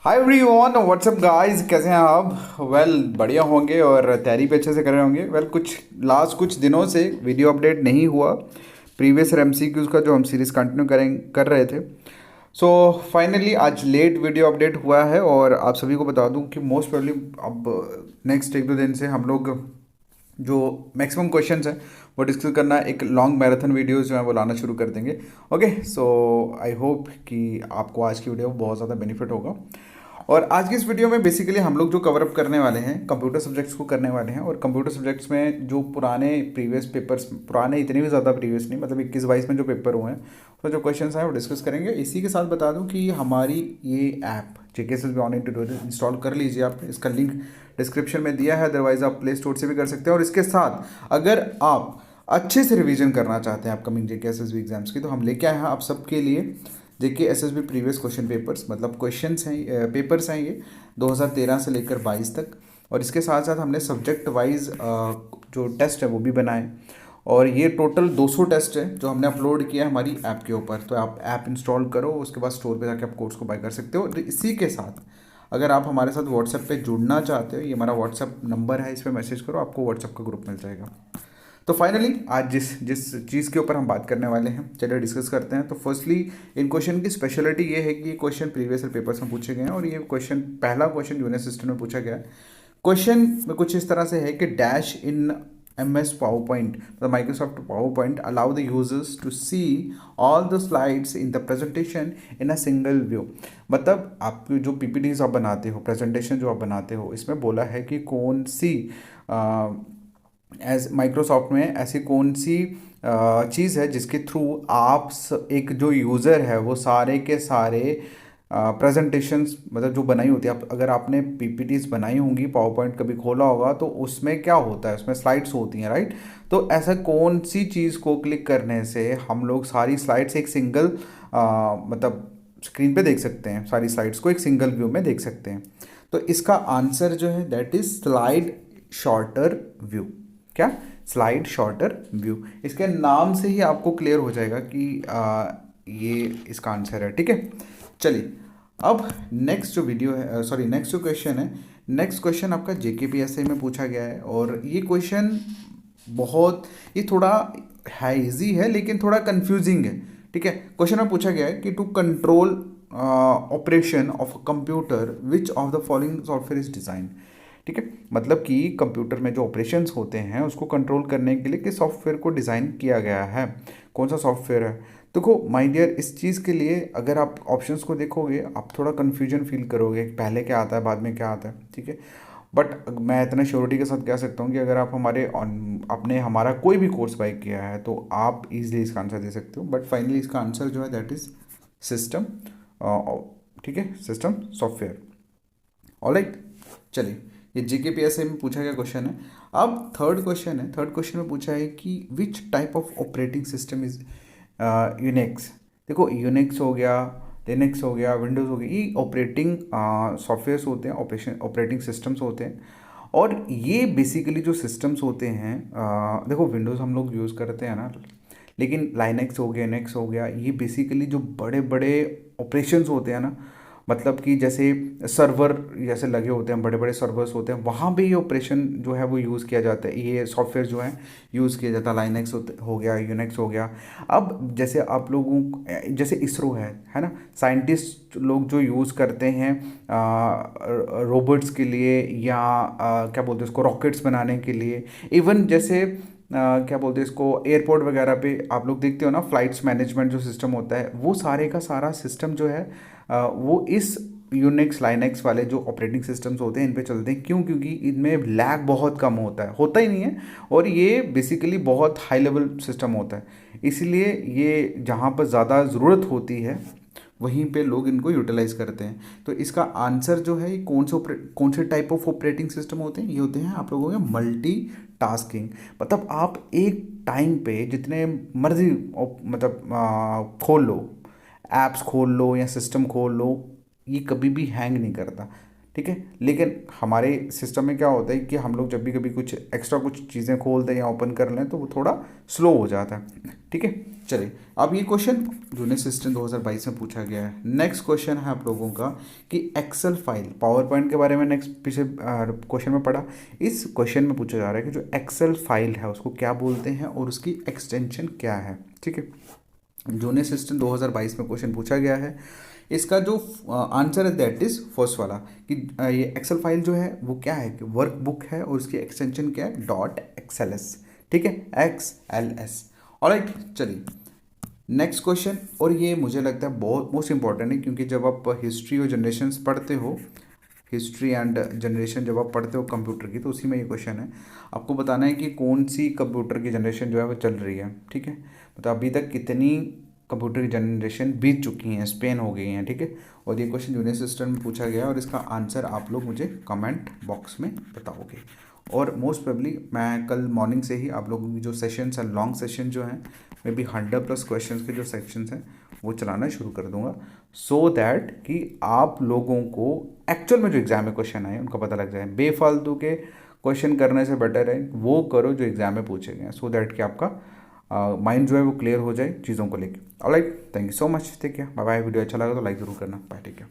Hi everyone, WhatsApp guys, कैसे हैं आप? बढ़िया होंगे और तैयारी भी अच्छे से कर रहे होंगे। कुछ दिनों से वीडियो अपडेट नहीं हुआ प्रीवियस एमसीक्यूज़ का, जो हम सीरीज़ कंटिन्यू कर रहे थे। सो फाइनली आज लेट वीडियो अपडेट हुआ है और आप सभी को बता दूं कि मोस्ट प्रोबेबली अब नेक्स्ट एक दो दिन से हम लोग जो मैक्सिमम क्वेश्चंस हैं वो डिस्कस करना, एक लॉन्ग मैराथन वीडियोस जो है वो लाना शुरू कर देंगे। ओके, सो आई होप कि आपको आज की वीडियो बहुत ज़्यादा बेनिफिट होगा। और आज की इस वीडियो में बेसिकली हम लोग जो कवर अप करने वाले हैं कंप्यूटर सब्जेक्ट्स को करने वाले हैं। और कंप्यूटर सब्जेक्ट्स में जो पुराने प्रीवियस पेपर्स, पुराने इतने भी ज़्यादा प्रीवियस नहीं, मतलब 21-22 में जो पेपर हुए हैं तो जो क्वेश्चंस हैं वो डिस्कस करेंगे। इसी के साथ बता दूं कि हमारी ये app JKSSB online tutorial install कर लीजिए आप। इसका लिंक डिस्क्रिप्शन में दिया है, अदरवाइज आप प्ले स्टोर से भी कर सकते हैं। और इसके साथ अगर आप अच्छे से रिवीजन करना चाहते हैं अपकमिंग JKSSB एग्जाम्स की, तो हम लेके आए हैं आप सबके लिए JKSSB प्रीवियस क्वेश्चन पेपर्स, मतलब क्वेश्चंस हैं, पेपर्स हैं ये 2013 से लेकर 22 तक। और इसके साथ साथ हमने सब्जेक्ट वाइज जो टेस्ट है वो भी बनाए। और ये टोटल 200 टेस्ट है जो हमने अपलोड किया है हमारी ऐप के ऊपर। तो आप ऐप इंस्टॉल करो, उसके बाद स्टोर पे जाके आप कोर्स को बाय कर सकते हो। तो इसी के साथ अगर आप हमारे साथ व्हाट्सएप पे जुड़ना चाहते हो, ये हमारा व्हाट्सएप नंबर है, इस पर मैसेज करो, आपको व्हाट्सएप का ग्रुप मिल जाएगा। तो फाइनली आज जिस जिस चीज़ के ऊपर हम बात करने वाले हैं, चलिए डिस्कस करते हैं। तो फर्स्टली इन क्वेश्चन की स्पेशलिटी ये है कि ये क्वेश्चन प्रीवियस पेपर्स में पूछे गए हैं। और ये क्वेश्चन, पहला क्वेश्चन यूनिट सिस्टम में पूछा गया है। क्वेश्चन में कुछ इस तरह से है कि dash in MS PowerPoint, the Microsoft PowerPoint allow the users to see all the slides in the presentation in a single view। मतलब आप जो PPTs आप बनाते हो, प्रेजेंटेशन जो आप बनाते हो, इसमें बोला है कि कौन सी एज माइक्रोसॉफ्ट में ऐसी कौन सी चीज़ है जिसके थ्रू आप एक जो यूज़र है वो सारे के सारे प्रेजेंटेशंस, मतलब जो बनाई होती है, आप अगर आपने PPTs बनाई होंगी, पावर पॉइंट कभी खोला होगा, तो उसमें क्या होता है, उसमें स्लाइड्स होती हैं, राइट। तो ऐसा कौन सी चीज़ को क्लिक करने से हम लोग सारी स्लाइड्स एक सिंगल मतलब स्क्रीन पे देख सकते हैं, सारी स्लाइड्स को एक सिंगल व्यू में देख सकते हैं। तो इसका आंसर जो है that is slide shorter view. क्या? Slide shorter view. इसके नाम से ही आपको क्लियर हो जाएगा कि ये इसका आंसर है, ठीक है। चलिए अब नेक्स्ट जो वीडियो है, सॉरी नेक्स्ट जो क्वेश्चन है, नेक्स्ट क्वेश्चन आपका JKPSI में पूछा गया है। और ये क्वेश्चन बहुत, ये थोड़ा है इजी है लेकिन थोड़ा कंफ्यूजिंग है, ठीक है। क्वेश्चन में पूछा गया है कि to control operation of a computer which of the following software is design. ठीक है, मतलब कि कंप्यूटर में जो ऑपरेशंस होते हैं उसको कंट्रोल करने के लिए किस सॉफ्टवेयर को डिज़ाइन किया गया है, कौन सा सॉफ्टवेयर है। देखो माय डियर, इस चीज़ के लिए अगर आप ऑप्शंस को देखोगे आप थोड़ा कन्फ्यूजन फील करोगे, पहले क्या आता है बाद में क्या आता है, ठीक है। बट मैं इतना श्योरिटी के साथ कह सकता हूँ कि अगर आप आपने हमारा कोई भी कोर्स बाय किया है तो आप इजीली इसका आंसर दे सकते हो। बट फाइनली इसका आंसर जो है दैट इज सिस्टम, ठीक है, सिस्टम सॉफ्टवेयर। ऑलराइट, चलिए ये JKPSI में पूछा गया क्वेश्चन है। अब थर्ड क्वेश्चन है, थर्ड क्वेश्चन में पूछा है कि which type of operating system is Unix. देखो यूनिक्स हो गया, लिनक्स हो गया, विंडोज़ हो गया, ये ऑपरेटिंग सॉफ्टवेयर्स होते हैं, ऑपरेटिंग सिस्टम्स होते हैं। और ये बेसिकली जो सिस्टम्स होते हैं, देखो विंडोज़ हम लोग यूज़ करते हैं ना, लेकिन लाइनक्स हो गया, नेक्स हो गया, ये बेसिकली जो बड़े बड़े ऑपरेशंस होते हैं ना, मतलब कि जैसे सर्वर जैसे लगे होते हैं, बड़े बड़े सर्वर्स होते हैं, वहाँ पे ये ऑपरेशन जो है वो यूज़ किया जाता है, ये सॉफ्टवेयर जो है यूज़ किया जाता है। लाइनक्स हो गया, यूनिक्स हो गया। अब जैसे आप लोगों, जैसे इसरो है ना, साइंटिस्ट लोग जो यूज़ करते हैं रोबोट्स के लिए, या क्या बोलते हैं उसको, रॉकेट्स बनाने के लिए। इवन जैसे क्या बोलते हैं इसको, एयरपोर्ट वगैरह पे आप लोग देखते हो ना, फ्लाइट्स मैनेजमेंट जो सिस्टम होता है, वो सारे का सारा सिस्टम जो है वो इस यूनिक्स लाइनक्स वाले जो ऑपरेटिंग सिस्टम्स होते हैं इन पे चलते हैं। क्यों? क्योंकि इनमें लैग बहुत कम होता है, होता ही नहीं है, और ये बेसिकली बहुत हाई लेवल सिस्टम होता है। इसलिए ये जहाँ पर ज़्यादा ज़रूरत होती है वहीं पे लोग इनको यूटिलाइज करते हैं। तो इसका आंसर जो है, ये कौन से टाइप ऑफ ऑपरेटिंग सिस्टम होते हैं, ये होते हैं आप लोगों के मल्टी टास्किंग। मतलब आप एक टाइम पे जितने मर्जी मतलब खोल लो, ऐप्स खोल लो या सिस्टम खोल लो, ये कभी भी हैंग नहीं करता, ठीक है। लेकिन हमारे सिस्टम में क्या होता है कि हम लोग जब भी कभी कुछ एक्स्ट्रा कुछ चीज़ें खोल दें या ओपन कर लें तो वो थोड़ा स्लो हो जाता है, ठीक है। चलिए, अब ये क्वेश्चन जूनियर असिस्टेंट 2022 में पूछा गया है। नेक्स्ट क्वेश्चन है आप लोगों का कि एक्सेल फाइल, पावर पॉइंट के बारे में नेक्स्ट पीछे क्वेश्चन में पढ़ा। इस क्वेश्चन में पूछा जा रहा है कि जो एक्सेल फाइल है उसको क्या बोलते हैं और उसकी एक्सटेंशन क्या है, ठीक है। जूनियर असिस्टेंट 2022 में क्वेश्चन पूछा गया है। इसका जो आंसर है दैट इज फर्स्ट वाला कि ये एक्सेल फाइल जो है वो क्या है कि वर्क बुक है और उसकी एक्सटेंशन क्या है, डॉट XLS, ठीक है, XLS। ऑलराइट, चलिए नेक्स्ट क्वेश्चन। और ये मुझे लगता है बहुत मोस्ट इंपॉर्टेंट है, क्योंकि जब आप हिस्ट्री और जनरेशन्स पढ़ते हो, हिस्ट्री एंड जनरेशन जब आप पढ़ते हो कंप्यूटर की, तो उसी में ये क्वेश्चन है। आपको बताना है कि कौन सी कंप्यूटर की जनरेशन जो है वो चल रही है, ठीक है। मतलब अभी तक कितनी कंप्यूटर की जनरेशन बीत चुकी हैं, स्पेन हो गई हैं, ठीक है। और ये क्वेश्चन जूनियर असिस्टेंट में पूछा गया है और इसका आंसर आप लोग मुझे कमेंट बॉक्स में बताओगे। और मोस्ट प्रोबेबली मैं कल मॉर्निंग से ही आप लोगों की जो सेशंस हैं, लॉन्ग सेशन जो हैं, मे बी 100+ क्वेश्चंस के जो सेक्शंस हैं वो चलाना शुरू कर दूंगा, सो दैट कि आप लोगों को एक्चुअल में जो एग्जाम में क्वेश्चन आए उनका पता लग जाए। बेफालतू के क्वेश्चन करने से बेटर है वो करो जो एग्जाम में पूछे गए हैं, सो दैट कि आपका माइंड जो है वो क्लियर हो जाए चीज़ों को लेकर। Alright, thank you so much, ठीक है, बाय बाय। वीडियो अच्छा लगा तो लाइक ज़रूर करना, बाय, ठीक है।